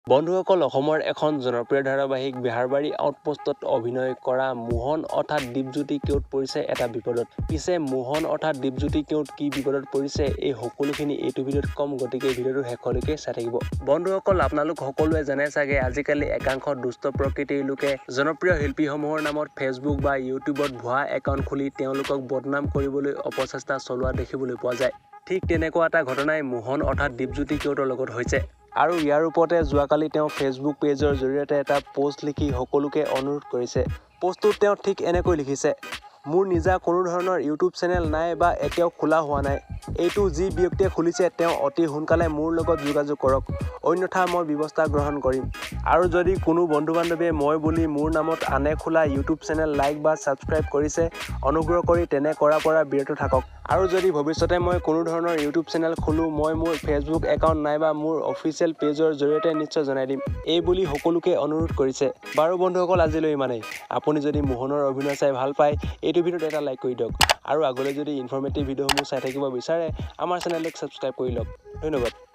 বন্ধুসকল, অসমৰ এখন জনপ্ৰিয় ধাৰাবাহিক বেহাৰবাৰী আউটপোষ্টত অভিনয় কৰা মোহন অৰ্থাৎ দীপজ্যোতি কেওট পৰিছে এটা বিপদত। পিছে মোহন অৰ্থাৎ দীপজ্যোতি কেওট কি বিপদত পৰিছে এই সকলোখিনি এইটো ভিডিঅ'ত কম, গতিকে ভিডিঅ'টো শেষলৈকে চাই থাকিব। বন্ধুসকল, আপোনালোক সকলোৱে জানে চাগে আজিকালি একাংশ দুষ্ট প্ৰকৃতিৰ লোকে জনপ্ৰিয় শিল্পীসমূহৰ নামত ফেচবুক বা ইউটিউবত ভুৱা একাউণ্ট খুলি তেওঁলোকক বদনাম কৰিবলৈ অপচেষ্টা চলোৱা দেখিবলৈ পোৱা যায়। ঠিক তেনেকুৱা এটা ঘটনাই মোহন অৰ্থাৎ দীপজ্যোতি কেওটৰ লগত হৈছে। আৰু ইয়াৰ ওপৰতে যোৱাকালি তেওঁ ফেচবুক পেজৰ জৰিয়তে এটা পোষ্ট লিখি সকলোকে অনুৰোধ কৰিছে। পোষ্টটোত তেওঁ ঠিক এনেকৈ লিখিছে, মোৰ নিজা কোনো ধৰণৰ ইউটিউব চেনেল নাই বা এতিয়াও খোলা হোৱা নাই। এইটো যি ব্যক্তিয়ে খুলিছে তেওঁ অতি সোনকালে মোৰ লগত যোগাযোগ কৰক, অন্যথা মই ব্যৱস্থা গ্ৰহণ কৰিম। আৰু যদি কোনো বন্ধু বান্ধৱীয়ে মই বুলি মোৰ নামত আনে খোলা ইউটিউব চেনেল লাইক বা ছাবস্ক্ৰাইব কৰিছে, অনুগ্ৰহ কৰি তেনে কৰাৰ পৰা বিৰত থাকক। আৰু যদি ভৱিষ্যতে মই কোনো ধৰণৰ ইউটিউব চেনেল খোলোঁ, মই মোৰ ফেচবুক একাউণ্ট নাইবা মোৰ অফিচিয়েল পেজৰ জৰিয়তে নিশ্চয় জনাই দিম, এই বুলি সকলোকে অনুৰোধ কৰিছে। বাৰু বন্ধুসকল, আজিলৈ ইমানেই। আপুনি যদি মোহনৰ অভিনয় চাই ভাল পায়, এইটো ভিডিঅ'ত এটা লাইক কৰি দিয়ক। আৰু আগলৈ যদি ইনফৰ্মেটিভ ভিডিঅ'সমূহ চাই থাকিব বিচাৰে, আমাৰ চেনেলটোক ছাবস্ক্ৰাইব কৰি লওক। ধন্যবাদ।